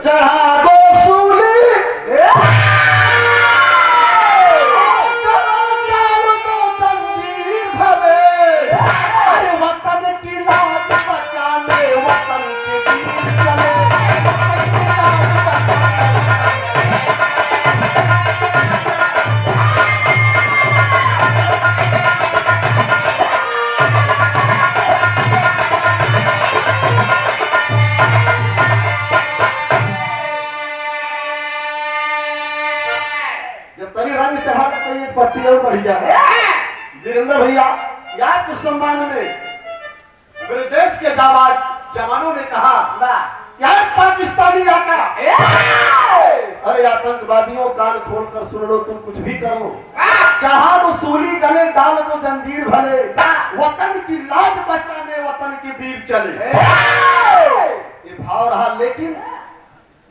चढ़ा दो सूली पत्ती और बढ़ी जा रहा है। वीरेंद्र भैया याद के सम्मान में मेरे देश के जाबाज जवानों ने कहा क्या पाकिस्तानी आका अरे आतंकवादियों कान खोल कर सुन लो, तुम कुछ भी कर लो, चढ़ा दो सूली गले डाल दो जंजीर भले, वतन की लाज बचाने वतन के वीर चले। ये भाव रहा, लेकिन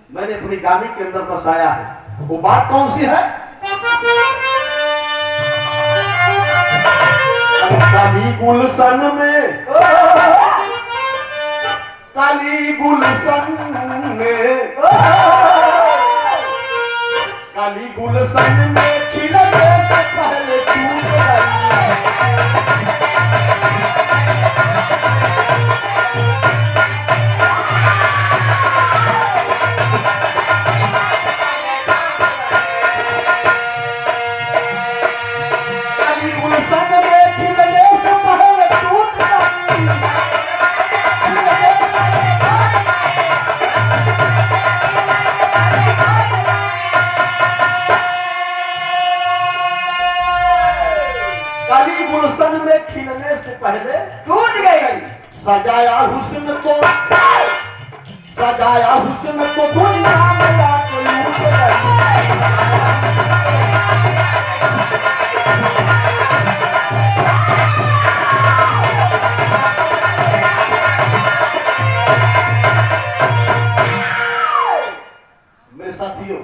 मैंने अपनी गामी के अंदर दर्शाया है। वो बात कौन सी है? काली गुलशन में काली गुलशन में काली गुलशन में खिलने से पहले टूट काली गुलशन में खिलने से पहले टूट काली गुलशन में खिलने से पहले टूट गई। सजाया हुस्न तो दुनिया में आके लूट गई। मेरे साथियों,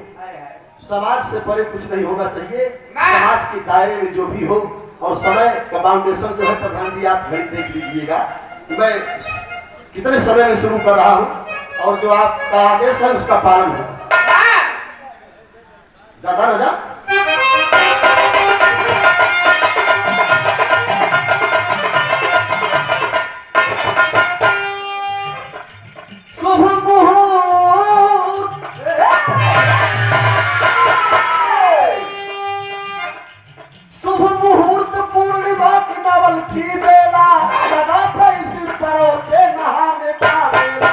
समाज से परे कुछ नहीं होना चाहिए। समाज के दायरे में जो भी हो, और समय का फाउंडेशन जो है प्रधान जी आप घड़ी देख लीजिएगा। मैं कितने समय में शुरू कर रहा हूं और जो आपका आदेश है उसका पालन हो। दादा राजा शुभ मुहूर्त पूर्णिमा की नवल थी बेला, लगा था इसी परोसे नहाने का बेला।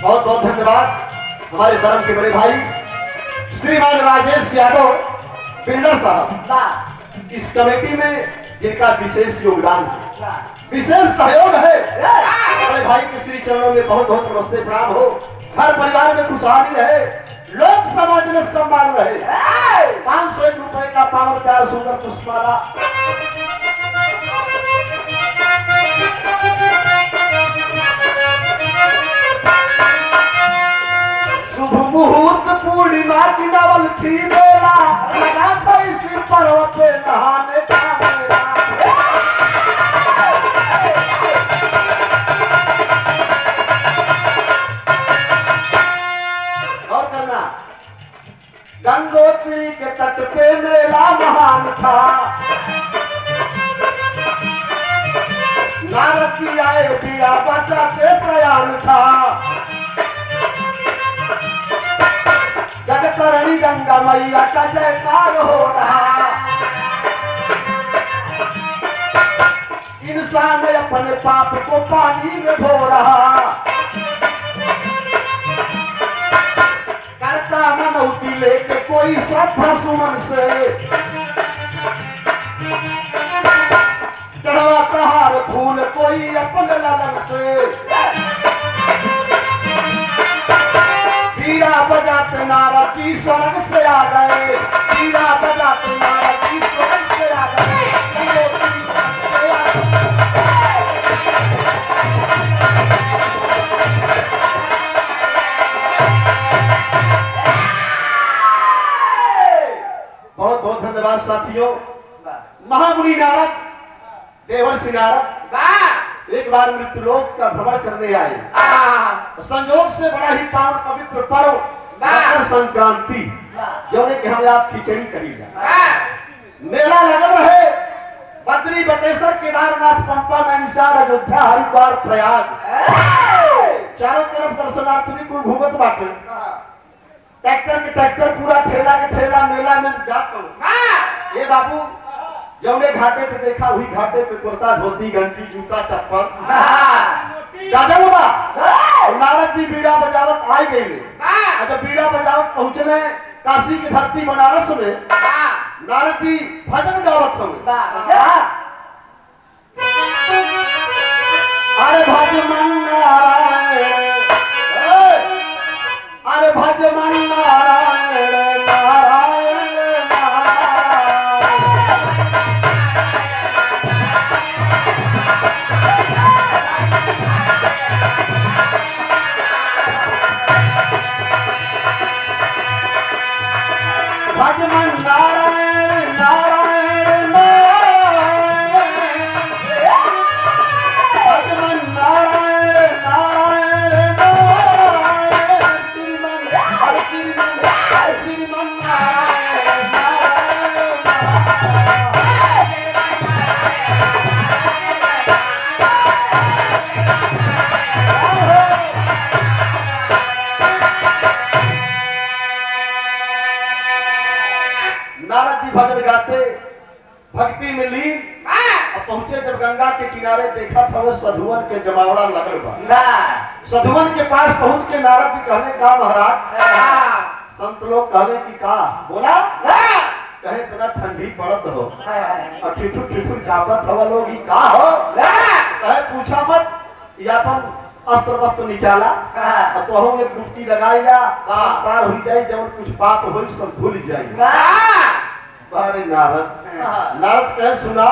बहुत बहुत धन्यवाद हमारे धर्म के बड़े भाई श्रीमान राजेश यादव बिल्डर साहब, इस कमेटी में जिनका विशेष योगदान है, विशेष सहयोग है। बड़े भाई के श्री चरणों में बहुत बहुत नमस्ते प्रणाम हो। हर परिवार में खुशहाली रहे, लोक समाज में सम्मान रहे। 501 रुपए का पावन प्यार सुंदर पुष्पमाला शुभ मुहूर्त पूर्णिमा की नवल थी बेला, लगा था इसी पर्व पे नहाने का बेला। और करना, गंगोत्री के तट पे मेला महान था, नारद जी आए दिया बचाते सयान था। जगतरणी गंगा मैया का जयकार हो रहा, इंसान अपने पाप को पानी में धो रहा। करता मनौती लेके कोई श्रद्धा सुमन से, चढ़वाता हार फूल कोई अपने ललन से। पीड़ा बजाते नारद जी स्वर्ग से आ गए, पीड़ा बजाते नारद जी स्वर्ग से आ गए। धन्यवाद साथियों। महामुनि नारद, देवर्षि नारद एक बार मृत्युलोक का भ्रमण करने आए। संयोग से बड़ा ही पावन पवित्र पर्व मकर संक्रांति, जो ने कि हम आप खिचड़ी करी मेला लगल रहे। बद्री, बटेश्वर, केदारनाथ, पंपा, नैनीताल, अयोध्या, हरिद्वार, प्रयाग, चारों तरफ दर्शनार्थी को घूमत बाटे। ट्रैक्टर के ट्रैक्टर, पूरा ठेला के ठेला मेला में जात हो। ये बाबू जौने घाटे पे देखा हुई घाटे पे कुर्ता, धोती, घंटी, जूता, चप्पल नारद जी बीड़ा बजावत आई गई। जब बीड़ा बजावत पहुंचने काशी की धरती बनारस में, नारद जी भजन गावत हुए। अरे भज मन नारायण, अरे भज मन नारायण, नारायण भज मन नारायण, नारायण भज मन नारायण, नारायण नारायण श्रीमन, हरे श्रीमन, हरे श्रीमन नारायण, नारद जी भजन गाते भक्ति में लीन। अब पहुंचे जब गंगा के किनारे, देखा था वो साधुवन के जमावड़ा लगल बा। साधुवन के पास पहुंच के नारद जी कहने का महाराज, संत लोग कहने की का बोला, कहे इतना ठंडी पड़त हो और ठिठुर ठिठुर कांपत हवा लोग, का हो? कहे पूछा मत, या अपन अस्त्र वस्त्र निकाला तो हम एक डुबकी लगाइला, पार हो जाए, जब कुछ पाप हो सब धुल जाए। अरे नारद, नारद कहे सुना,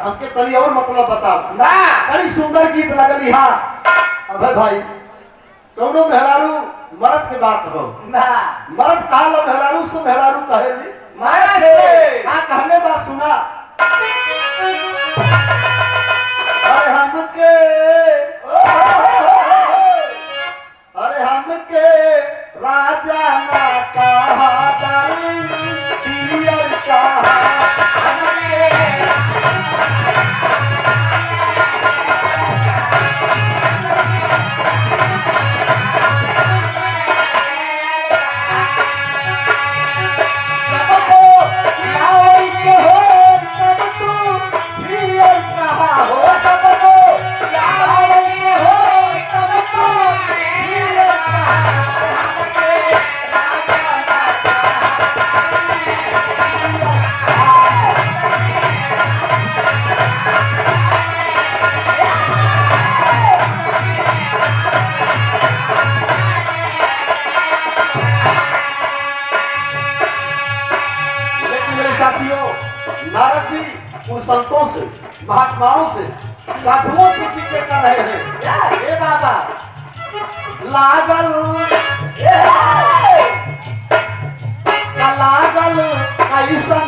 हमके तनी और मतलब बताओ। बड़ी सुंदर गीत लगल यहाँ। अबे भाई, कौनो मेहरारू मर्द के बात हो, मर्द कहा मेहरारू से मेहरारू कहे कहने बात सुना। अरे हमके, अरे हमके राजा ना कहा, दियर कहा, नारद जी उन संतों से, महात्माओं से, साधुओं से जिक्र कर रहे हैं। हे बाबा लागल, लागल ऐसन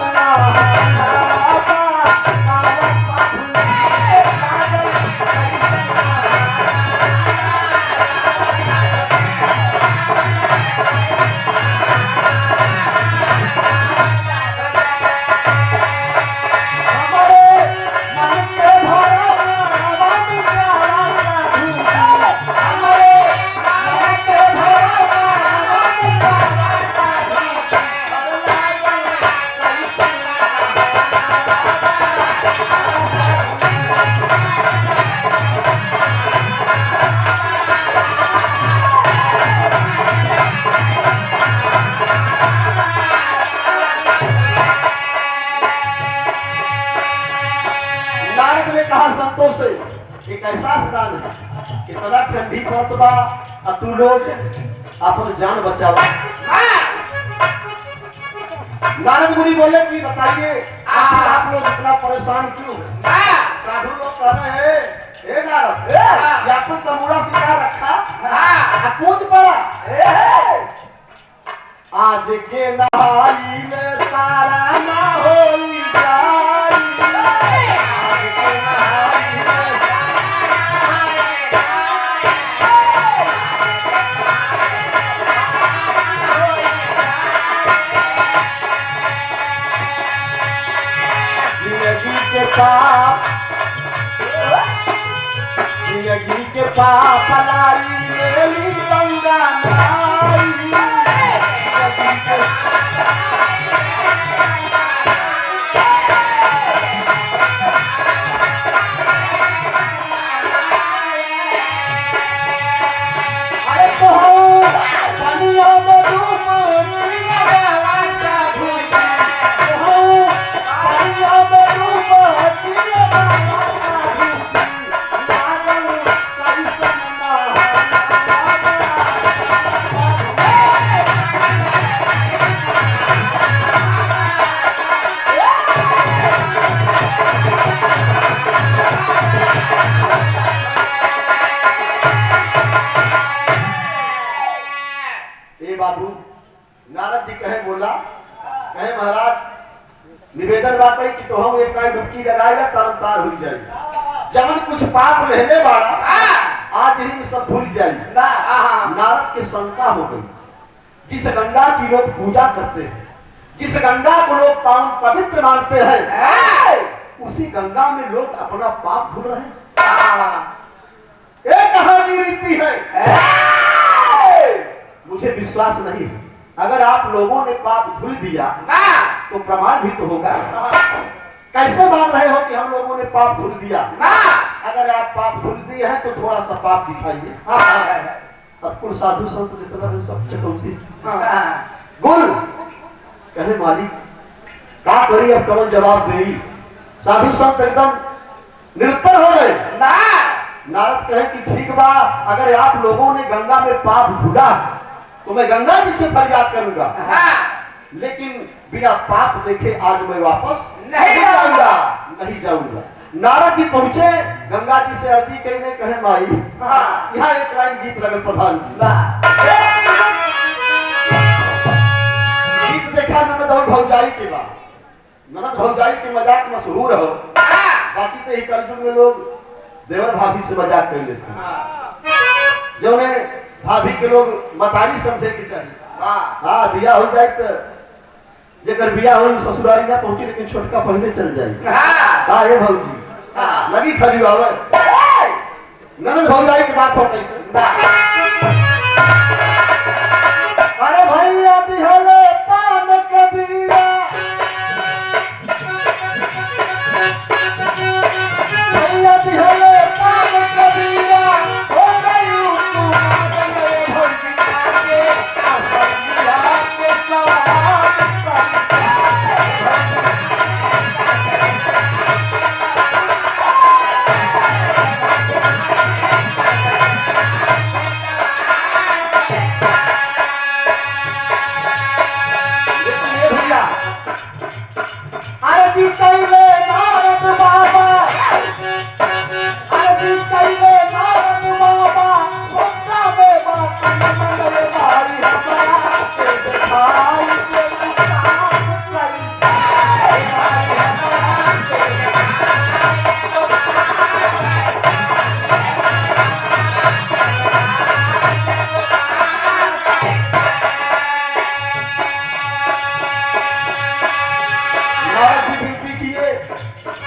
संतों से, एक ऐसा स्नान है कितना ठंडी पड़त बा, तू लोग अपन जान बचावा। नारद मुनि बोले कि बताइए आप लोग इतना परेशान क्यों? साधु लोग कह रहे हैं, हे नारद, ये आपको तमुड़ा सिखा रखा, कूद पड़ा। आज के नहाई में तारा ना हो, पाप जिंदगी के पाप लाई मेली गंगा नाई जिंदगी के बाबू नारद जी कहे बोला कहे महाराज निवेदन बाटे कि तो हम एक डुबकी लगाएगा तरम तार हो जाए जमन कुछ पाप रहने वाला आज ही में सब भूल जाए। नारद के शंका हो गई जिस गंगा की लोग पूजा करते हैं जिस गंगा को लोग पवित्र मानते हैं उसी गंगा में लोग अपना पाप धुल रहे हैं। एक कहानी रीति है मुझे विश्वास नहीं है अगर आप लोगों ने पाप धुल दिया तो प्रमाण भी तो होगा। कैसे मान रहे हो कि हम लोगों ने पाप धुल दिया? अगर आप पाप धुल दिए हैं तो थोड़ा सा पाप दिखाइए। अब कुल साधु संत जितना भी सब चटौती गुल कहे मालिक का करी अब कौन जवाब दे। साधु संत एकदम निरुत्तर हो गए। नारद कहे कि ठीक बा अगर आप लोगों ने गंगा में पाप धुला तो मैं गंगा जी से फरियाद करूंगा लेकिन बिना पाप देखे आज मैं वापस नहीं जाऊंगा। नारद जी पहुंचे गंगा जी से अर्जी कहने कहे माई यहाँ एक लाइन गीत लगल प्रधान जी गीत देखा ननद और भौजाई के बाद ननद भौजाई के मजाक मशहूर हो बाकी तो कलयुग में लोग देवर भाभी से मजाक कर लेते हैं जो ने भाभी के लोग मतारी समझे के चाहिए। हाँ बिया हो जाए तो जेकर बिया हो ससुरारी ना पहुंची लेकिन छोटका पहले चल जाए। हाँ ये भौजी लगी खजू आवे ननद भौजाई की बात हो कैसे। अरे भैया दिहले पान कबीरा भैया दिहले पान कबीरा हो गई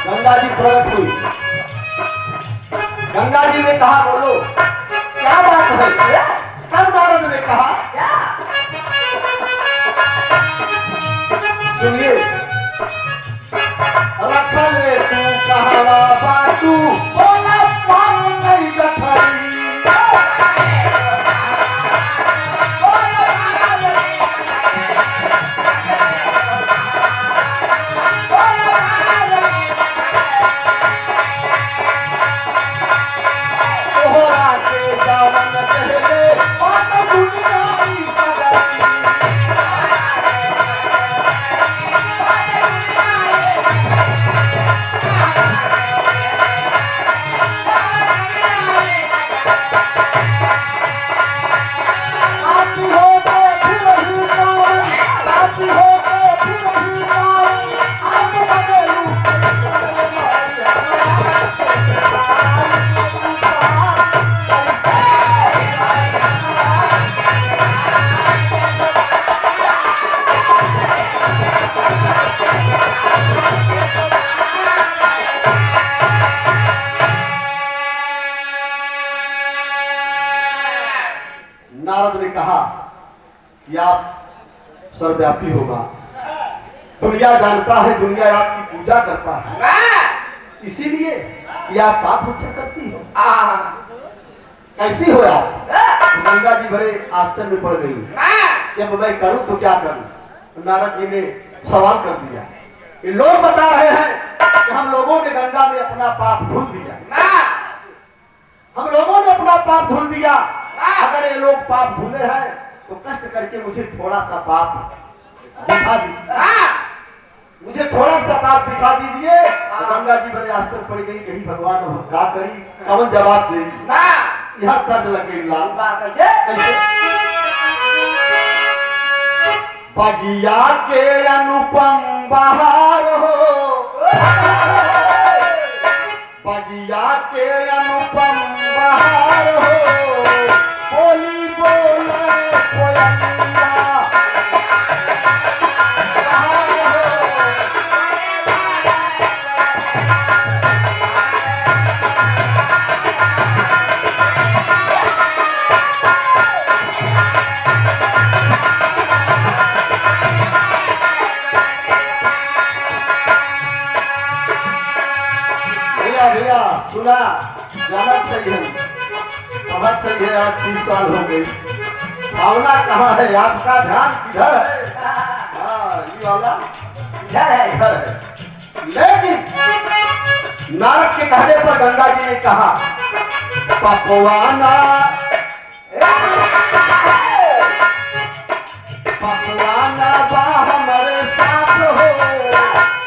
गंगा जी प्रकट हुई। गंगा जी ने कहा बोलो क्या बात है। तब नारद ने कहा सुनिए रख ले तू कहवा बाटू बोला पाप नहीं गठरी तोहरा सर्वव्यापी होगा। दुनिया जानता है, दुनिया आपकी पूजा करता है, इसीलिए कि आप पाप पूजा करती हो। कैसी हो आप? गंगा जी बड़े आश्चर्य में पड़ गई कि अब मैं करूं तो क्या करूं। नारद जी ने सवाल कर दिया। ये लोग बता रहे हैं कि हम लोगों ने गंगा में अपना पाप धुल दिया, हम लोगों ने अपना पाप धुल दिया। अगर ये लोग पाप धुले हैं तो कष्ट करके मुझे थोड़ा सा पाप दिखा दीजिए, मुझे थोड़ा सा पाप दिखा दीजिए। तो गंगा जी बड़े आश्चर्य पड़ गई, कहीं भगवान हम क्या करी, कौन जवाब दे। यहाँ दर्द लग गई लाल। कैसे? बगिया के अनुपम बहार हो, बगिया के अनुपम बहार हो, बोली बोले कोयलिया सुना जाना चाहिए, पढ़ा चाहिए। आज 30 साल हो गए, भावना कहाँ है, आपका ध्यान किधर है? हाँ, ये वाला इधर है। लेकिन नारद के कहने पर गंगा जी ने कहा, पकवाना पकवाना बा हमारे साथ हो,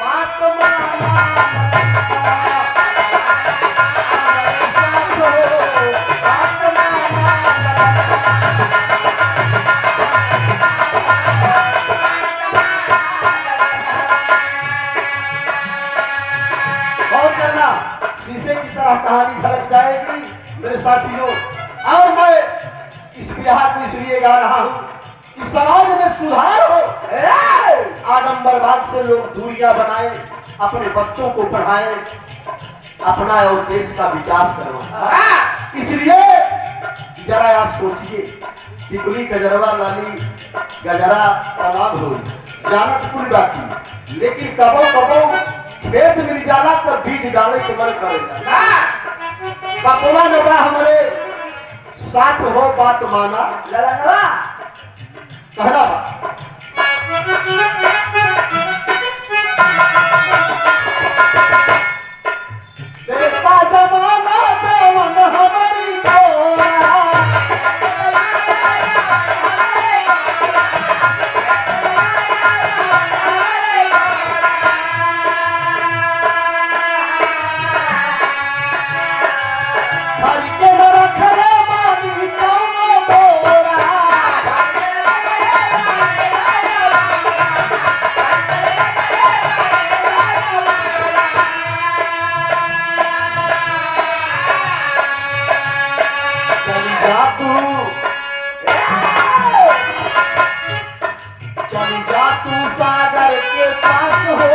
बात माना शीशे की तरह कहानी झलक जाएगी मेरे साथियों। और मैं इस बिहार को इसलिए गा रहा हूं कि समाज में सुधार हो, आडंबरवाद से लोग दूरियां बनाए, अपने बच्चों को पढ़ाए, अपना और देश का विकास करवाए। इसलिए जरा आप सोचिए, टिकुली गजरवा लाली गजरा तमाम हो जानत कुल बाकी, लेकिन कबो कबो खेत मिल जाला तो बीज डाले के मन करेगा। पकवा नबा हमारे साथ हो, बात माना कहना देखा जमाना जवन हमारी चल जा तू सागर के पास हो,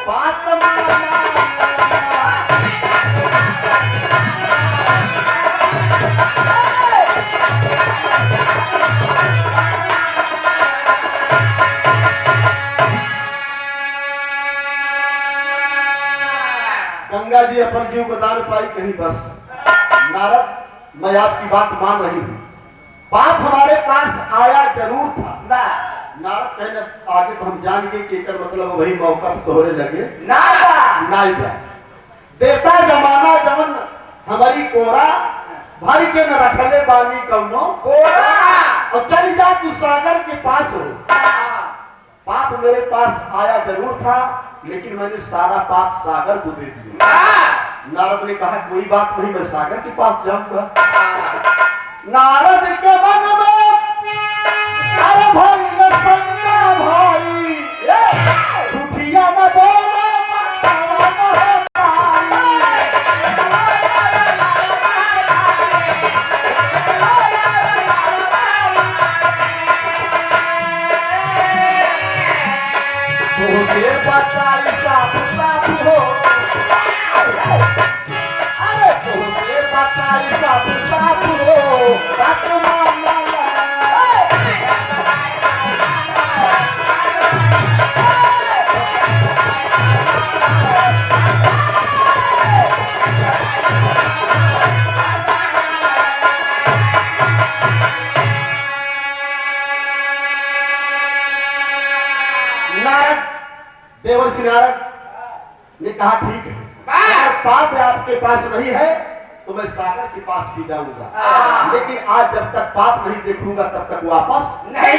बात माना। गंगा जी अपन जीव को दान पाई कहीं बस। नारद, मैं आपकी बात मान रही हूँ, पाप हमारे पास आया जरूर था। नारद कहने आगे तो हम जान गए कि मतलब वही मौका पे तोहरे लगे ना देता जमाना जवन हमारी कोरा भारी के न रखले बानी कौनो कोरा, और चली जा तू सागर के पास हो। पाप मेरे पास आया जरूर था, लेकिन मैंने सारा पाप सागर को दे दिया। नारद ने कहा कोई बात नहीं, मैं सागर के पास जाऊंगा। नारद के मन में अरे भाई संगा भाई झूठिया न बोला तुझे बताई साफ साफ हो, अरे तुझे बताई साफ साफ हो, बात माना नारद, देवर्षि नारद ने कहा ठीक है, अगर पाप आपके पास नहीं है तो मैं सागर के पास भी जाऊंगा, लेकिन आज जब तक पाप नहीं देखूंगा तब तक वापस नहीं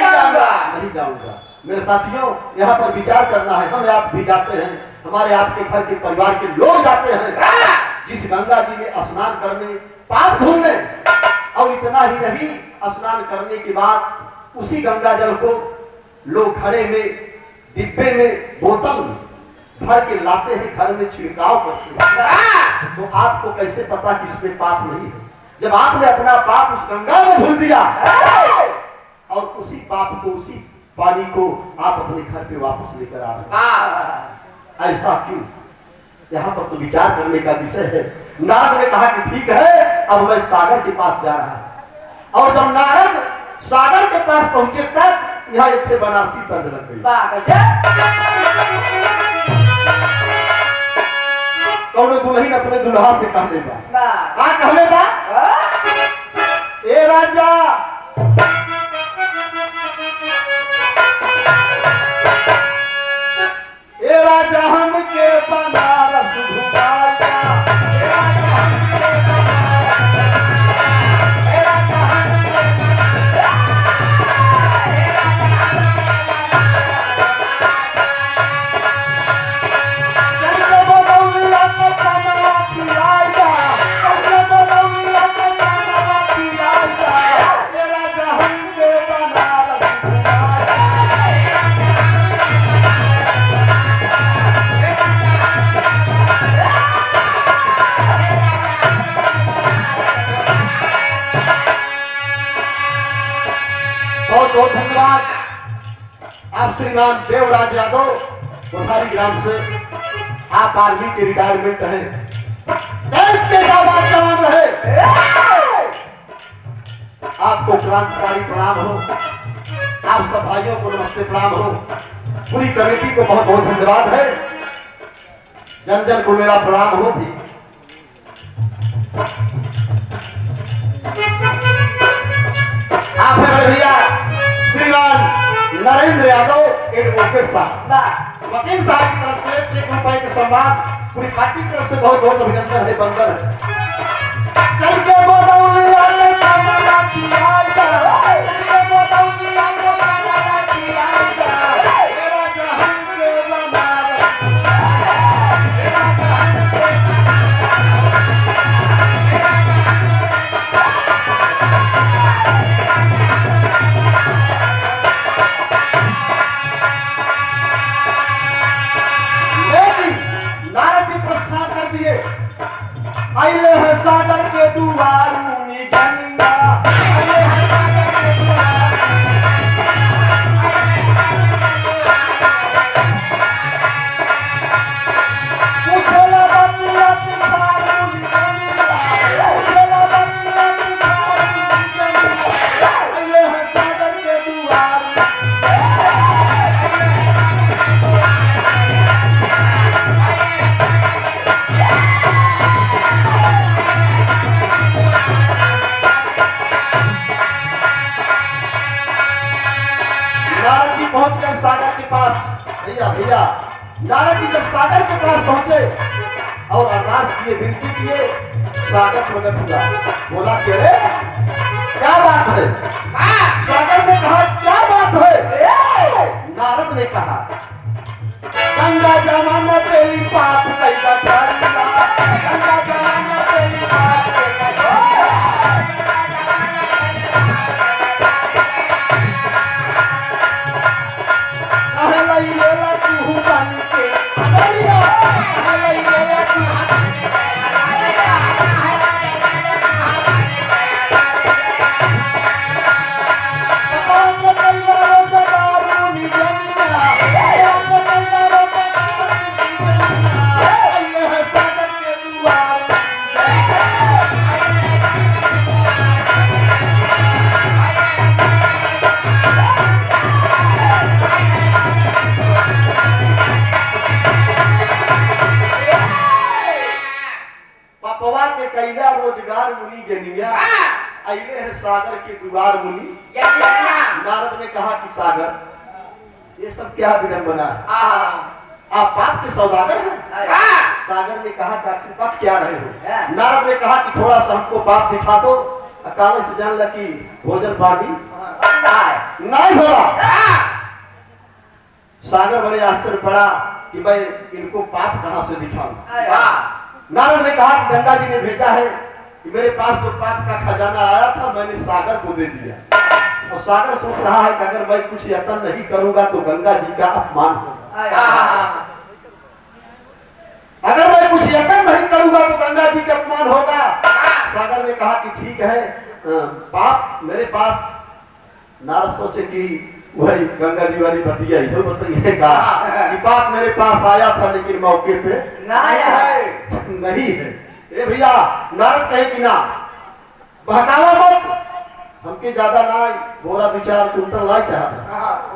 जाऊंगा। मेरे साथियों, यहाँ पर विचार करना है। हम आप भी जाते हैं, हमारे आपके घर के परिवार के लोग जाते हैं जिस गंगा जी में स्नान करने, पाप धुलने, और इतना ही नहीं, स्नान करने के बाद उसी गंगा जल को लोग घड़े में, डिब्बे में, बोतल में भर के लाते हैं, घर में छिड़काव करते हैं। तो आपको कैसे पता कि इसमें पाप नहीं है? जब आपने अपना पाप उस गंगा में धुल दिया और उसी पाप को, उसी पानी को आप अपने घर पे वापस लेकर आ रहे हैं, ऐसा क्यों? यहाँ पर तो विचार करने का विषय है। नारद ने कहा कि ठीक है, अब मैं सागर के पास जा रहा हूं। और जब नारद सागर के पास पहुंचे तब यहाँ एक बनारसी तर्ज लग गई। कौन दुल्हन अपने दुल्हा से कहले बा, कहले बा, ए राजा हमके बनारस घुमाया, बहुत धन्यवाद। आप श्रीमान देवराज यादव कोठारी ग्राम से, आप आर्मी के रिटायरमेंट हैं, देश के जवान रहे, आपको क्रांतिकारी प्रणाम हो। आप सब भाइयों को नमस्ते प्रणाम हो। पूरी कमेटी को बहुत बहुत धन्यवाद है। जन जन को मेरा प्रणाम हो भी। आप है बड़े भैया श्रीमान नरेंद्र यादव एडवोकेट साहब, वकील साहब की तरफ से 1 रुपए के सम्मान, पूरी पार्टी की तरफ से बहुत बहुत अभिनंदन है, बंदन है। चल के बोलौलिया ने कामना किया जा, चल के बोलौलिया ने कामना किया जा, तेरा जहां के बनारस, तेरा जहां के आइले है सागर के दुआर मुनि गंगा, आइले है सागर के दुआर, पूछेला बतिया तिहार मुनि गंगा, पूछेला बतिया तिहार मुनि गंगा, आइले है सागर के दुआर। पहुंच गए सागर के पास। भैया नारद जी जब सागर के पास पहुंचे और अरदास किए, विनती किए, सागर प्रकट हुआ, बोला कि रे क्या बात है? सागर ने कहा क्या बात है? नारद ने कहा गंगा जमाना तेरी पाप कैसा करना, गंगा जमाना तेरी पाप कैसा रोजगार मुनि जनिया, आइले है सागर के दुआर मुनि। नारद ने कहा कि सागर ये सब क्या विडंबना है? आप पाप के सौदागर हैं? सागर ने कहा कि आखिर पाप क्या रहे हो? नारद ने कहा कि थोड़ा सा हमको पाप दिखा दो। अकाले से जान लगी भोजन पानी नहीं हो रहा। सागर बड़े आश्चर्य पड़ा कि भाई इनको पाप कहां से दिखाऊं। नारद ने कहा कि गंगा जी ने भेजा है कि मेरे पास जो पाप का खजाना आया था मैंने सागर को दे दिया। और सागर सोच रहा है कि अगर मैं कुछ यत्न नहीं करूंगा तो गंगा जी का अपमान होगा। अगर मैं कुछ यत्न नहीं करूंगा तो गंगा जी का अपमान होगा। सागर ने कहा कि ठीक है, पाप मेरे पास। नारद सोचे कि वही गंगा जी वाली बतिया ही बताइए कि पाप मेरे पास आया था लेकिन मौके पे नहीं है। ए भैया, नारद कहे कि ना बहकावा मत, हमके ज्यादा ना बोरा विचार कुंतल ना चाहता,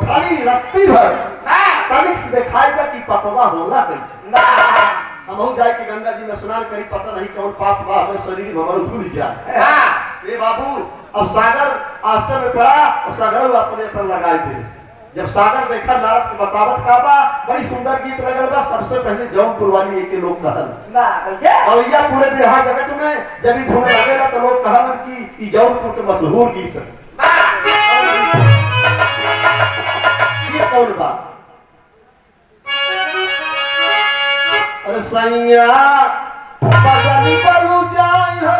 खाली रत्ती भर तनिक से दिखाएगा कि पापवा होला कैसे। हम जाए कि गंगा जी में स्नान करी, पता नहीं कौन पाप हुआ हमारे शरीर में हमारे धुल जाए। ए बाबू, अब सागर आश्चर्य में पड़ा और सागर अपने पर लगाए थे। जब सागर देखा नारद के बतावत का बा, बड़ी सुंदर गीत लगल बा। सबसे पहले जौनपुर वाली एक लोग कहल और यह पूरे बिरहा जगत में जब धुन लगेला तो लोग कहल कि जौनपुर के मशहूर गीत ये कौन बा? अरे सैया बदली बलू जाई हो,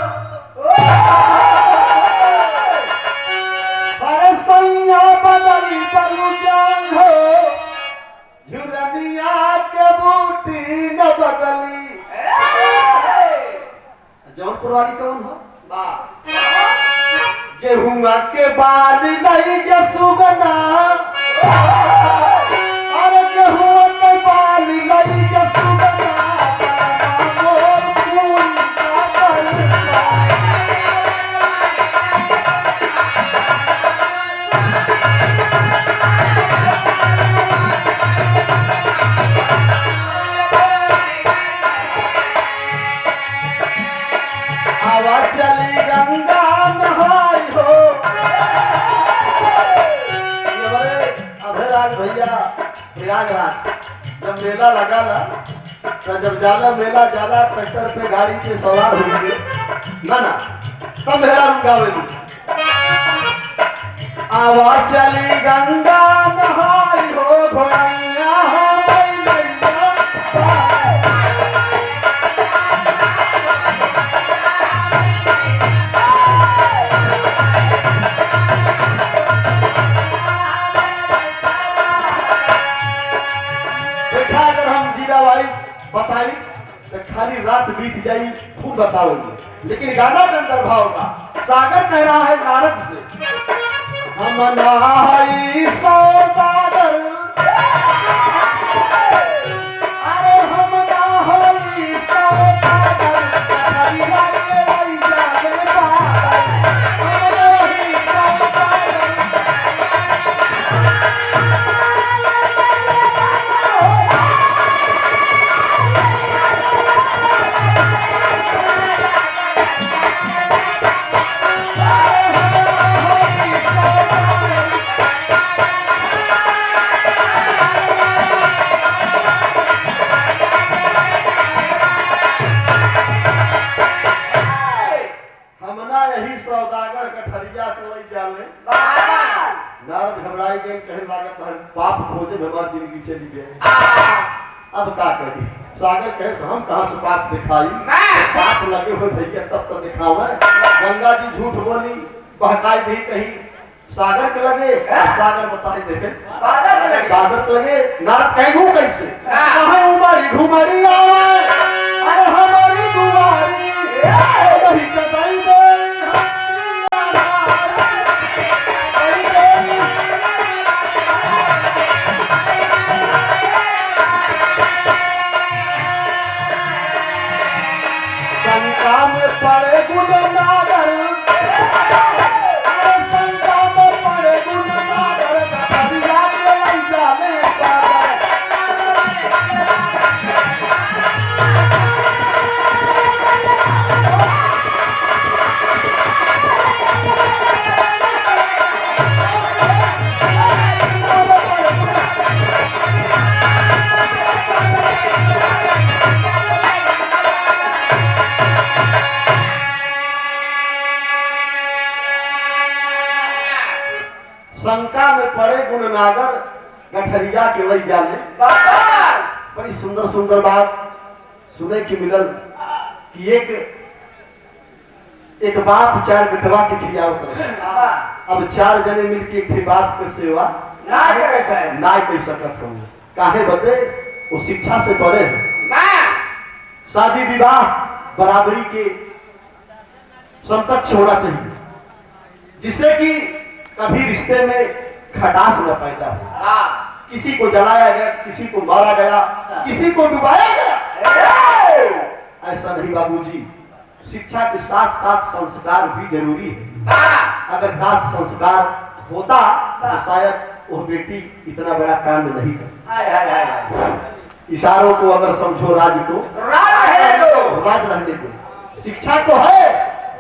अरे सैया बदली बलू जाई हो, झुलनिया के बूटी न बदली। जौनपुर वाली कौन हो? गेहूं के बाल नहीं के सुगना, अरे गेहूं के बाल नहीं के सुगना। चली गंगा नहाई हो। अभयराज भैया प्रयागराज जब मेला लगा ला तो जब जाला मेला जाला ट्रैक्टर पे गाड़ी के सवार होंगे ना सब मेरा रुकावे आवाज चली गंगा नहाई हो घोड़ैया बताई तो खाली रात बीत जाई खूब बताओगे, लेकिन गाना के अंदर भाव का सागर कह रहा है नारद से, हम नहाई सौदागर, अरे हम नहाई सौदागर, कठरिया के लई जागे बादल, हम नहाई सौदागर। नारद घबराई गए, कहने लागत है पाप खोजे में हमारी जिंदगी चली गई, अब क्या करी। सागर कहे हम कहां से पाप दिखाई, पाप लगे हुए भैया तब तो दिखावे। गंगा जी झूठ बोली बहकाई दी कहीं सागर के लगे, सागर बताई देखे बादल के लगे। नारद कहूं कैसे कहा उमड़ी घुमड़ी आवे, अरे हमारी दुआरी वही कदाई दे शंका में पड़े गुण नागर, शंका में पड़े गुण नागर, कठरिया के लई जाने पागर। पड़े गुणनागर गठरिया के वही जाने। बड़ी सुंदर सुंदर बात सुने की मिलल कि एक बाप 4 बेटवा के खियावत रहे। अब 4 जने मिलके एक बाप के सेवा ना कर सकत कहूँ काहे बदे वो शिक्षा से परे है। शादी विवाह बराबरी के समकक्ष होना चाहिए जिससे कि कभी रिश्ते में खटास न पैदा हो। किसी को जलाया गया, किसी को मारा गया, किसी को डुबाया गया, ऐसा नहीं बाबूजी। शिक्षा के साथ साथ संस्कार भी जरूरी है। अगर का संस्कार होता तो शायद वो बेटी इतना बड़ा कांड नहीं करती। इशारों को अगर समझो राज को राज रहने दो। शिक्षा तो है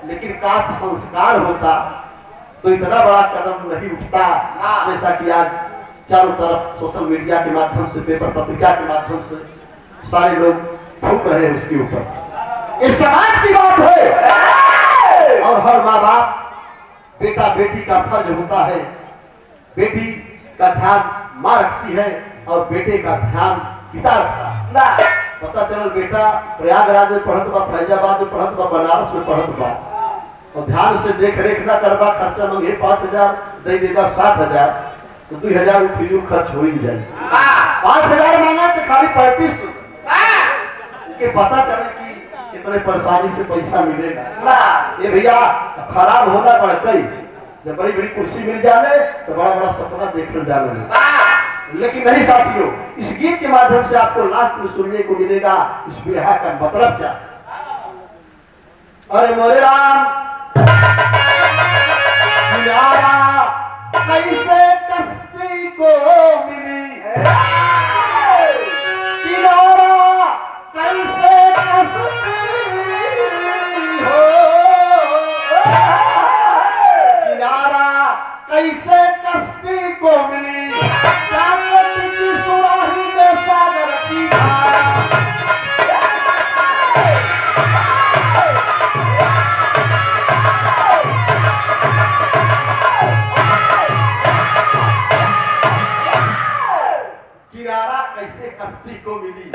लेकिन काश संस्कार होता तो इतना बड़ा कदम नहीं उठता जैसा कि आज चारों तरफ सोशल मीडिया के माध्यम से, पेपर पत्रिका के माध्यम से सारे लोग फूंक रहे हैं उसके ऊपर। इस समाज की बात है और हर माँ बाप बेटा बेटी का फर्ज होता है। बेटी का ध्यान माँ रखती है और बेटे का ध्यान पिता रखता है। पता चल बेटा प्रयागराज में पढ़त बा, फैजाबाद में पढ़त बा, बनारस में पढ़त बा और ध्यान से देख रेख न करवा, खर्चा मंगे 5000 दे देगा 7000 तो 2000 फिजूल खर्च हो ही जाए। 5000 मांगा तो खाली 35 के पता चले कि कितने परेशानी से पैसा मिलेगा। ये भैया खराब होना पड़ कई जब बड़ी बड़ी कुर्सी मिल जाने तो बड़ा बड़ा सपना देखने जाने। लेकिन नहीं साथियों, इस गीत के माध्यम से आपको लास्ट में सुनने को मिलेगा इस विरह का मतलब क्या। अरे मोरे राम कैसे कश्ती को मिली किनारा कैसे कश्ती हो, किनारा कैसे कश्ती को मिली काकट की सुराही में सागर की धारा। किनारा कैसे कश्ती को मिली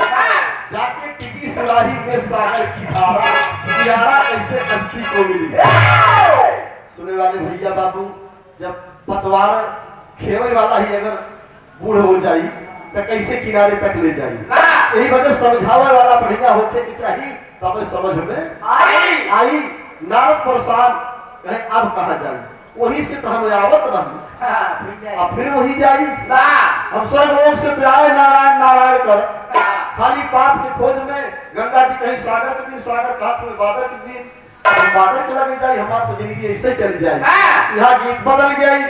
जाके टिकी सुराही में सागर की धारा। किनारा कैसे कश्ती को मिली। सुने वाले भैया बाबू, जब पतवार खेवे वाला ही अगर बूढ़ हो जाई तो कैसे किनारे तक ले जाई। यही वजह समझावे वाला बढ़िया होके की चाहिए तब समझ में आई। नारद परेशान कहे अब कहा जाए, वही से तो हम आवत रही अब फिर वही जाई। हम स्वर्ग लोक से आए नारायण नारायण कर खाली पाप के खोज में। गंगा जी कहीं सागर के दिन, सागर घाट में बादल के दिन, बादल के लगे जाए हमारी तो जिंदगी ऐसे चली जाए। यहाँ गीत बदल गई।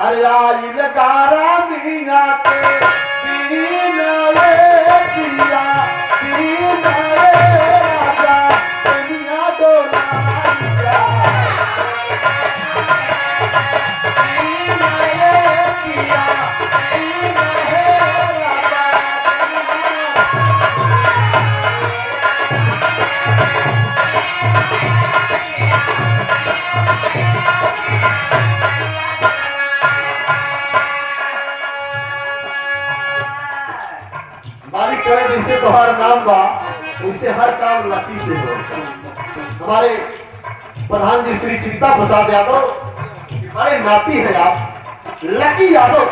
अरे आई लगारा मिया के दीन रे पिया दीन रे राजा दुनिया डोला दीन रे पिया दीन रे राजा। मालिक करे जैसे तोहार नाम बा उससे हर काम लकी से हो। हमारे प्रधान जी श्री चिंता प्रसाद यादव हमारे नाती है आप लकी यादव,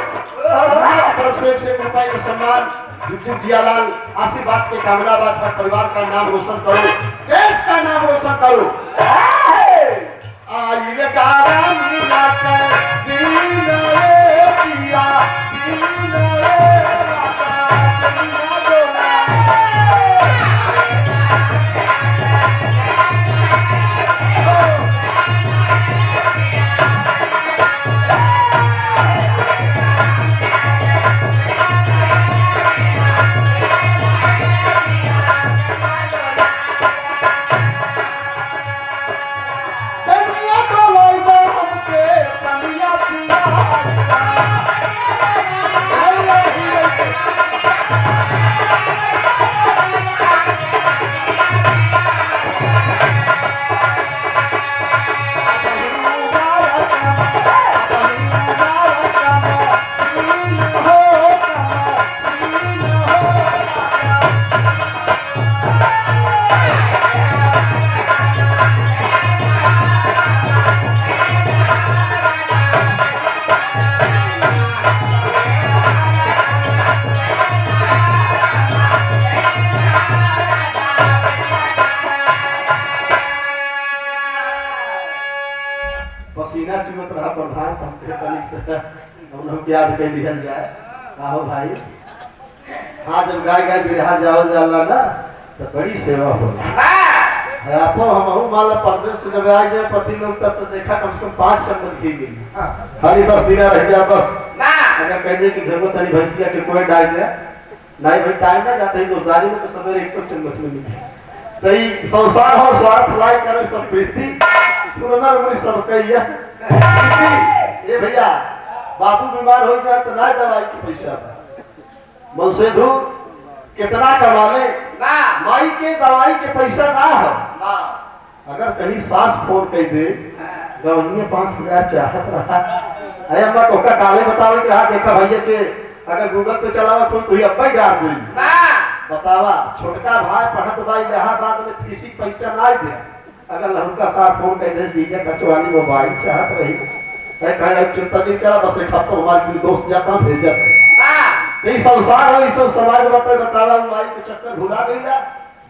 तरफ से 1 रुपए का सम्मान। विद्युत जियालाल आशीर्वाद के कामना बात पर परिवार का नाम रोशन करो, देश का नाम रोशन करो। आई लगारा मिला कर दीन रे पिया दीन रे राजा दुनिया डोला। दुनिया डोला हमके बड़ा प्रधान हमके तनिक से हम लोग याद कर लिया जाए कहो भाई। हाँ जब गाय गाय बिरहा जावल जाला ना तो बड़ी सेवा होला। आपो हम मान लो परदेश से जब आ जाए पति लोग तब तो देखा कम से कम 5 चम्मच घी मिली। खाली 10 दिन रह गया बस अगर कहते कि घेगो तनी भैंसिया के कोई डाल दे नहीं भाई टाइम ना जाते ही दोस्तारी में तो सवेरे 1 चम्मच में मिली। तो ये संसार हो स्वार्थ लाई करे सब प्रीति सुरना उम्र सब कहिए ये भैया बापू बीमार हो जाए तो ना दवाई की पैसा मन से धू कितना कमा ले माई के दवाई के पैसा ना हो। अगर कहीं सास फोन कह दे गवनिया 5000 चाहत रहा अरे अम्मा टोका काले बतावे कि रहा देखा भैया के अगर गूगल पे चलावा तो तू अब्बा डाल दे बतावा छोटका भाई पढ़त भाई इलाहाबाद में फीसी पैसा ना दे अगर लहुका साथ फोन कह दे दीजिए कचवाली मोबाइल चाहत रही है कहना चिंता नहीं करा बस एक हफ्ता हमारे दोस्त जाता भेज जाते नहीं संसार हो इस समाज बतावा माई के चक्कर भुला गईला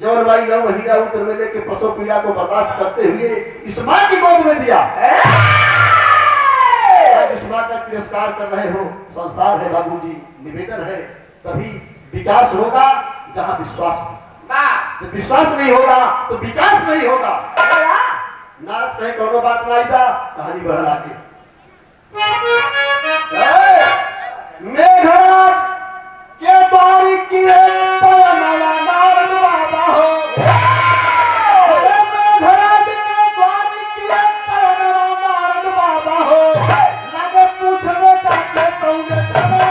जौन माई 9 महीना उतर में लेके प्रसव पीड़ा को बर्दाश्त करते हुए इस मां की गोद में दिया आज इस मां का तिरस्कार कर रहे हो। संसार है बाबूजी निवेदन है तभी विकास होगा जहां विश्वास होगा। जब विश्वास नहीं होगा तो विकास नहीं होगा। नारद कहे कोनो बात नहीं था कहानी बढ़ा लाके मेघराज के द्वारी किए पयनवा नारद बाबा हो। अरे मेघराज के द्वारी किए पयनवा नारद बाबा हो लगे पूछने जाके तुमने छने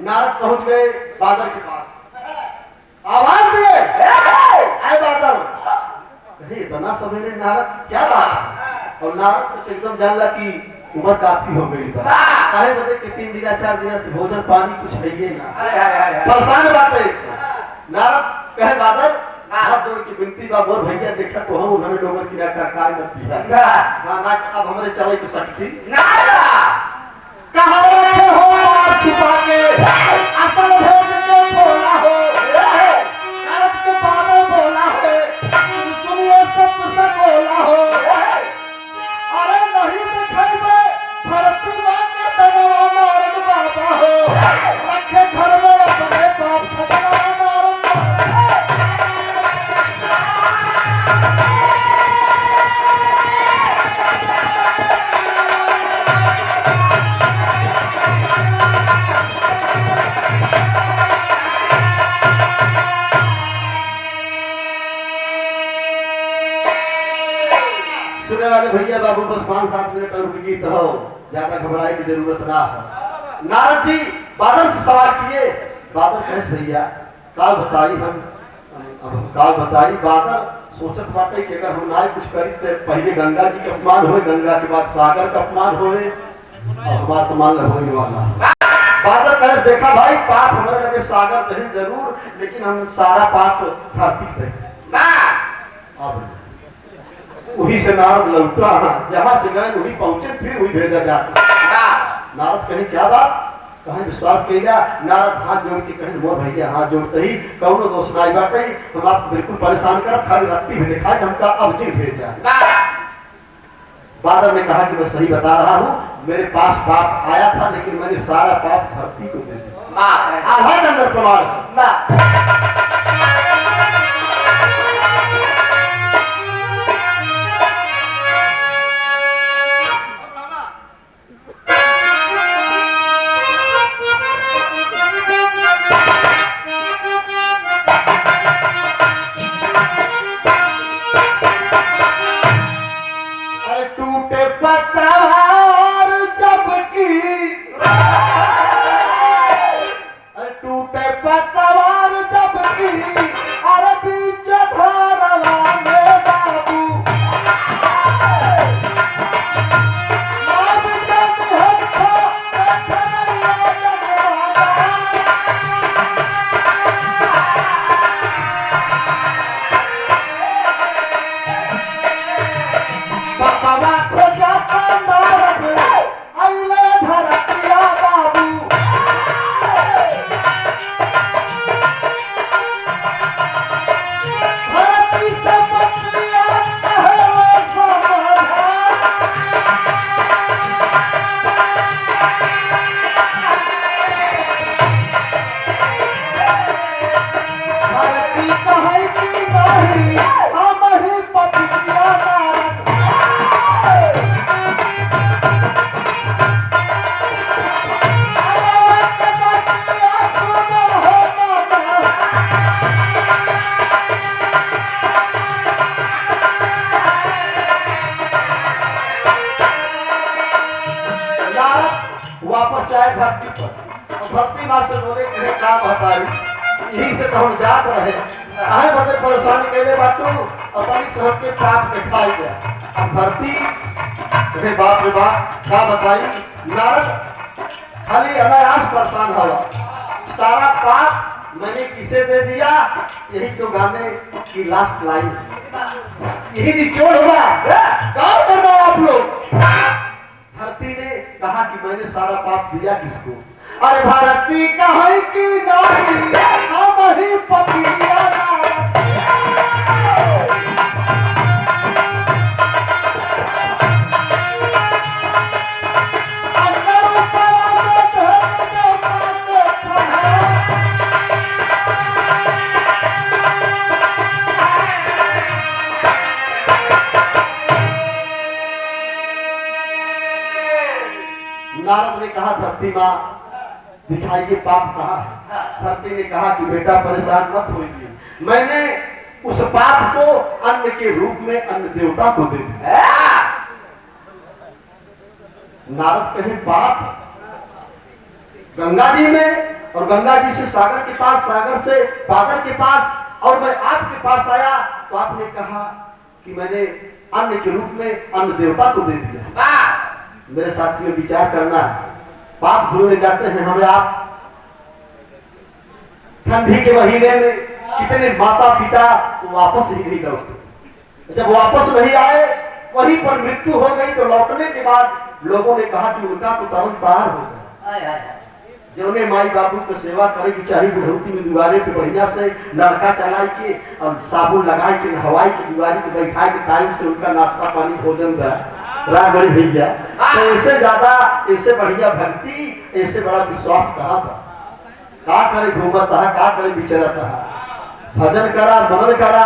नारद पहुंच गए बादल के पास आवाज दिए आए बादल कहे इतना सवेरे नारद क्या बात। और नारद तो एकदम जानला कि उम्र काफी हो गई काहे बदे कि 3 दिन 4 दिन से भोजन पानी कुछ है ही ना परेशान बात है। नारद कहे बादल हाथ जोड़ की विनती बा मोर भैया देखा तो हम उन्होंने लोगों की काय मत दिया ना अब हमरे चले की शक्ति कहां रखे हो छुपा के असल भेद के बोला हो। नारद के बादल बोला है सुनिए सब से बोला हो। अरे नहीं दिखाई धरती मां के तनवा नारद बाबा हो रखे घर में अपने बाप खतना नारद सुनने वाले भैया बाबू बस 5-7 मिनट और रुकी तो हो ज्यादा घबराए की जरूरत ना हो। नारद जी बादल से सवाल किए बादल कैसे भैया काल बताई हम काल बताई बादल सोचत बाटे कि अगर हम ना कुछ करी तो पहले गंगा जी का अपमान होए गंगा के बाद सागर का अपमान होए और हमारा तो मान होने वाला। बादल कैसे देखा भाई पाप हमारे लगे सागर दही जरूर लेकिन हम सारा पाप धरती दे अब वही से नारद लौटा जहां से गए वही पहुंचे फिर वही भेजा जाता। नारद कहे क्या बात कहीं विश्वास किया। नारद हाथ जोड़ के कहे मोर भैया हाथ जोड़ते ही कौनो दोष नहीं बाटे हम आपको बिल्कुल परेशान करब खाली रत्ती भी दिखा हमका अब जिन भेजा। बादल ने कहा कि मैं सही बता रहा हूँ मेरे पास पाप आया था लेकिन मैंने सारा पाप धरती को दे दिया। आधा के अंदर प्रमाण नहीं हम ही पतिया नारद वापस आए धरती पर और धरती माँ से बोले कि क्या बताई यही से तो हम जात रहे आए बड़े परेशान कैले बाटू अपनी शहर के पाप दिखाई गया अब धरती कहे बाप रे बाप क्या बताई नारद खाली अनायास परेशान हुआ सारा पाप मैंने किसे दे दिया यही तो गाने की लास्ट लाइन यही निचोड़ हुआ क्या कर रहे हो आप लोग धरती ने कहा कि मैंने सारा पाप दिया किसको अरे धरती कहे कि नहीं हम ही पतिया नारद ने कहा धरती माँ दिखाइए पाप कहाँ है धरती ने कहा कि बेटा परेशान मत होइए मैंने उस पाप को अन्न के रूप में अन्न देवता को दे दिया नारद कहे पाप गंगा जी में और गंगा जी से सागर के पास सागर से बादल के पास और मैं आपके पास आया तो आपने कहा कि मैंने अन्न के रूप में अन्न देवता को दे दिया मेरे साथियों विचार करना पाप धुलने जाते हैं हमें आप ठंडी के महीने में कितने माता पिता वापस ही नहीं लौटे जब वापस नहीं आए वहीं पर मृत्यु हो गई तो लौटने के बाद लोगों ने कहा कि उनका तो तरन तार हो गया जिन्होंने माई बाबू को सेवा करे की चाहिए बुढ़ौती में दुआरे पे बढ़िया से लड़का चला के और साबुन लगाए के हवाई की दुआरी पे बैठा के टाइम से उनका नाश्ता पानी भोजन का रागड़ी भैया तो इससे ज्यादा इससे बढ़िया भक्ति इससे बड़ा विश्वास कहाँ था क्या करे घूमता है क्या करे विचरता है भजन करा मनन करा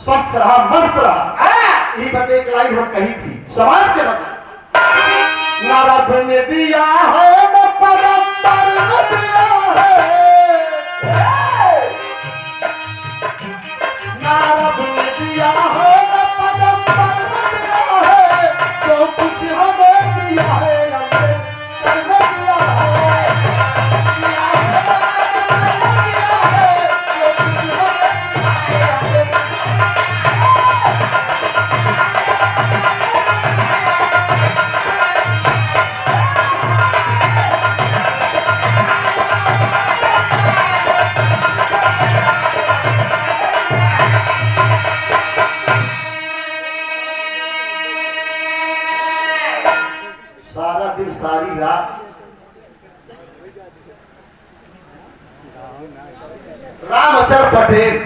स्वस्थ रहा मस्त रहा यही बात एक लाइन हम कही थी समाज के बदले नारद ने दिया है न परंपर न दिया है नारद ने दिया है न परंपर न दिया है जो कुछ हमें दिया है करने दिया है सारा दिन सारी रात रामचर पटेल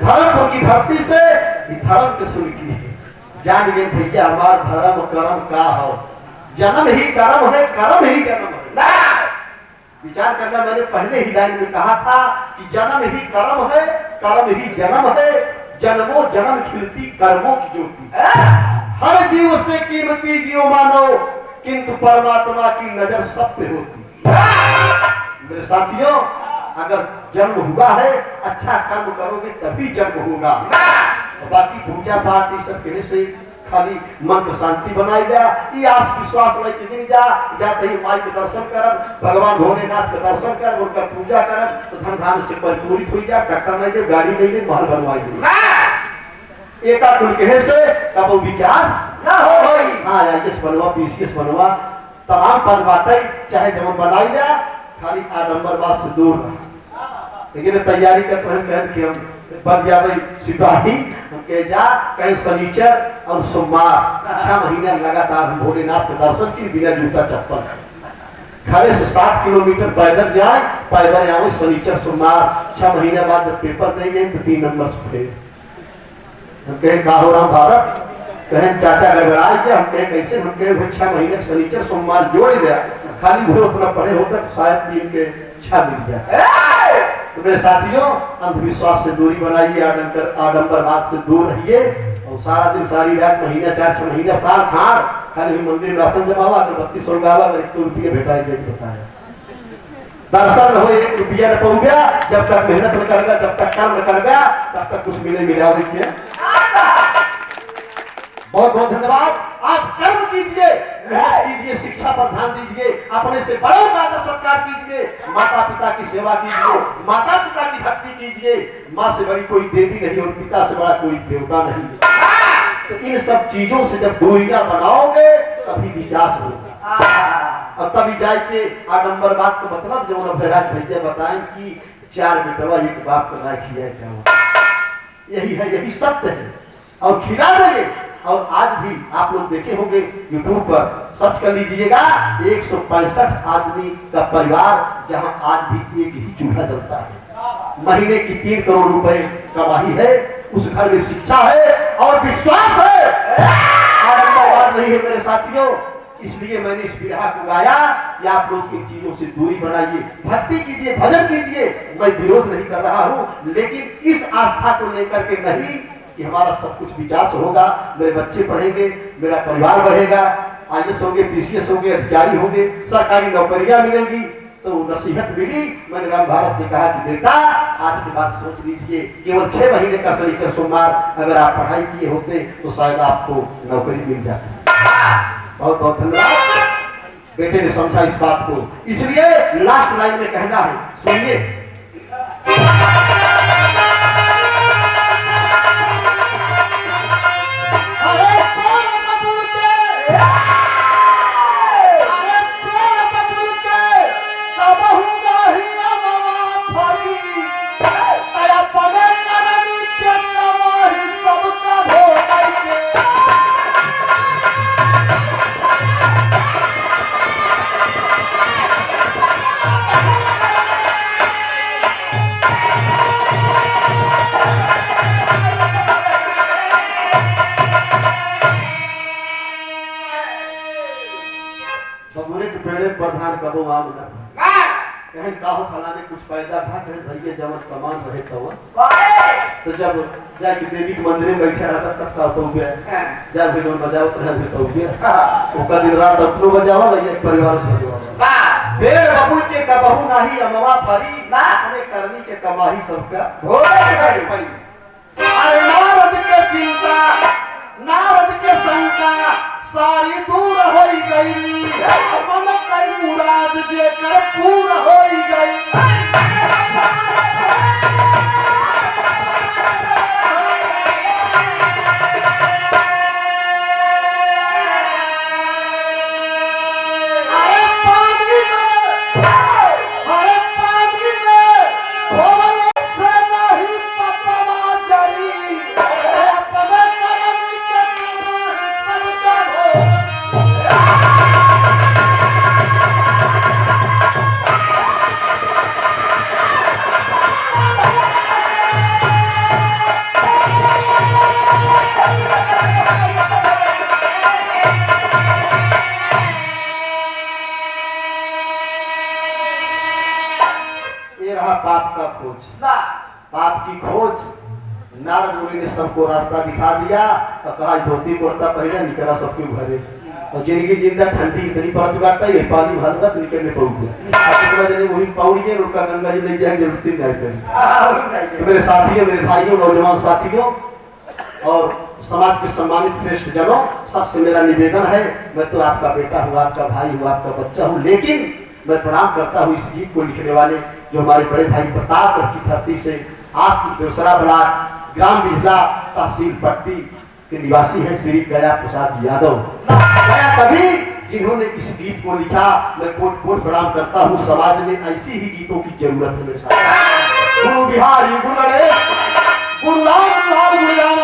धर्मपुर की धरती से धर्म के सुन की जान गए भैया हमारा धर्म कर्म का हो जन्म ही कर्म है कर्म ही जन्म है विचार करना मैंने पहले ही लाइन में कहा था कि जन्म ही कर्म है कर्म ही जन्म है जन्मों जन्म खिलती कर्मों की ज्योति हर जीव से कीमती जीव मानो किंतु परमात्मा की नजर सब पे होती मेरे साथियों अगर जन्म हुआ है अच्छा कर्म करोगे तभी जन्म होगा बाकी पूजा पाठ ये सब कहने से खाली मन को शांति बनाई जा ये आस विश्वास लेके दिन जा जाते ही माई के दर्शन करब भगवान भोलेनाथ के दर्शन कर उनका पूजा करब तो धन धान से परिपूरित हो जा डॉक्टर नहीं दे गाड़ी नहीं दे महल बनवाई दे एका कुल कहे से कब विकास ना हो भाई हाँ आईएएस बनवा पीसीएस बनवा तमाम पद बाटे चाहे जब बनाई जा खाली आडंबरवाद से दूर लेकिन तैयारी करते हैं कह कि हम बन जाए सिपाही हम कह जा कहीं शनिचर और सोमवार 6 महीने लगातार हम भोलेनाथ के दर्शन की बिना जूता चप्पल खड़े से 7 किलोमीटर पैदल जाए पैदल आवे शनिचर सोमवार 6 महीने बाद जब पेपर देंगे तो 3 नंबर से फेल हम कहे काहो राम भारत कहें चाचा गड़बड़ाए के हम कहे कैसे हम कहे 6 महीने शनिचर सोमवार जोड़ गया खाली वो उतना पढ़े होता तो शायद 3 के 6 मिल जाए तो मेरे साथियों, अंधविश्वास से दूरी बनाइए, आडंबरवाद से दूर रहिए, और सारा दिन सारी रात महीना 4-6 महीना साल खाड़ खाली मंदिर में आसन जमावा, अगरबत्ती सुलगावा, 1 रुपये भेटा है, दर्शन हो 1 रुपया न पहुंच गया। जब तक मेहनत न कर गया, जब तक काम न कर गया, तब तक कुछ मिला देखिए। बहुत बहुत धन्यवाद। आप कर्म कीजिए, मेहनत कीजिए, शिक्षा पर ध्यान दीजिए, अपने से बड़ों का आदर सत्कार कीजिए, माता पिता की सेवा कीजिए, माता पिता की भक्ति कीजिए। माँ से बड़ी कोई देवी नहीं और पिता से बड़ा कोई देवता नहीं है। तो इन सब चीजों से जब दूरियां बनाओगे तभी विकास होगा। और तभी जाके आडंबरवाद का मतलब जो अभ्यराज भैया बताएं कि 4 बेटवा एक बाप को ना खिया क्या, यही है, यही सत्य है, और खिला देंगे। और आज भी आप लोग देखे होंगे यूट्यूब पर सर्च कर लीजिएगा, 165 आदमी का परिवार जहां आज भी एक ही चूल्हा जलता है, महीने की 3 करोड़ रुपए कमाई है, उस घर में शिक्षा है और विश्वास है, आडंबरवाद नहीं है मेरे साथियों। इसलिए मैंने इस विरहा को गाया कि आप लोग इन चीजों से दूरी बनाइए, भक्ति कीजिए, भजन कीजिए। मैं विरोध नहीं कर रहा हूं, लेकिन इस आस्था को लेकर के नहीं कि हमारा सब कुछ विकास होगा, मेरे बच्चे पढ़ेंगे, मेरा परिवार बढ़ेगा, IAS होंगे, PCS होंगे, अधिकारी होंगे, सरकारी नौकरियां मिलेंगी। तो नसीहत मिली, मैंने राम भारत से कहा कि बेटा आज के बाद सोच लीजिए, केवल 6 महीने का शनिचर सोमवार अगर आप पढ़ाई किए होते तो शायद आपको नौकरी मिल जाती। बहुत बहुत धन्यवाद। बेटे ने समझा इस बात को, इसलिए लास्ट लाइन में कहना है, सुनिए। प्रधान कबो आम न कहीं काहो फलाने कुछ पैदा था, कहीं भैया जब कमान रहे तो जब जाके देवी के मंदिर में बैठे रहा तब का हो गया, जब भी लोग बजावत रहे तो हो गया, ओका दिन रात अपनो बजावा लगे परिवार से बजावा। पेड़ बबुल के कबहू नाही अमवा फरी, अपने करनी के कमाही सबका भोग पड़ी। अरे नारद के चिंता, नारद के शंका सारी दूर हो गई, मन कई मुराद जे कर पूरा हो गई। अरे पानी में भोवल से नहीं पपवा जरी, अपने करनी के सबका भोग। पाप का खोज, पाप की खोज। नारद मुनि ने सबको रास्ता दिखा दिया और कहा धोती कुर्ता पहले निकला सबके घरे, और जिंदगी जिंदा ठंडी इतनी पड़ती बात है, पानी भर बात निकलने पड़ूंगे जने वही पौड़िए रुका गंगा जी ले जाए जरूरत नहीं करी। तो मेरे साथियों, मेरे भाइयों, नौजवान साथियों और समाज के सम्मानित श्रेष्ठ जनों, सबसे मेरा निवेदन है, मैं तो आपका बेटा हूँ, आपका भाई हूँ, आपका बच्चा हूँ, लेकिन मैं प्रणाम करता हूँ इस गीत को लिखने वाले जो हमारे बड़े भाई प्रतापगढ़ की धरती से आज की दूसरा ब्लॉक ग्राम बिजला तहसील पट्टी के निवासी है श्री गया प्रसाद यादव। गया कवि जिन्होंने इस गीत को लिखा, मैं कोट कोट प्रणाम करता हूँ। समाज में ऐसी ही गीतों की जरूरत है मेरे साथ। गुरु बिहारी, गुरु गणेश, गुरु राम लाल, गुरु राम।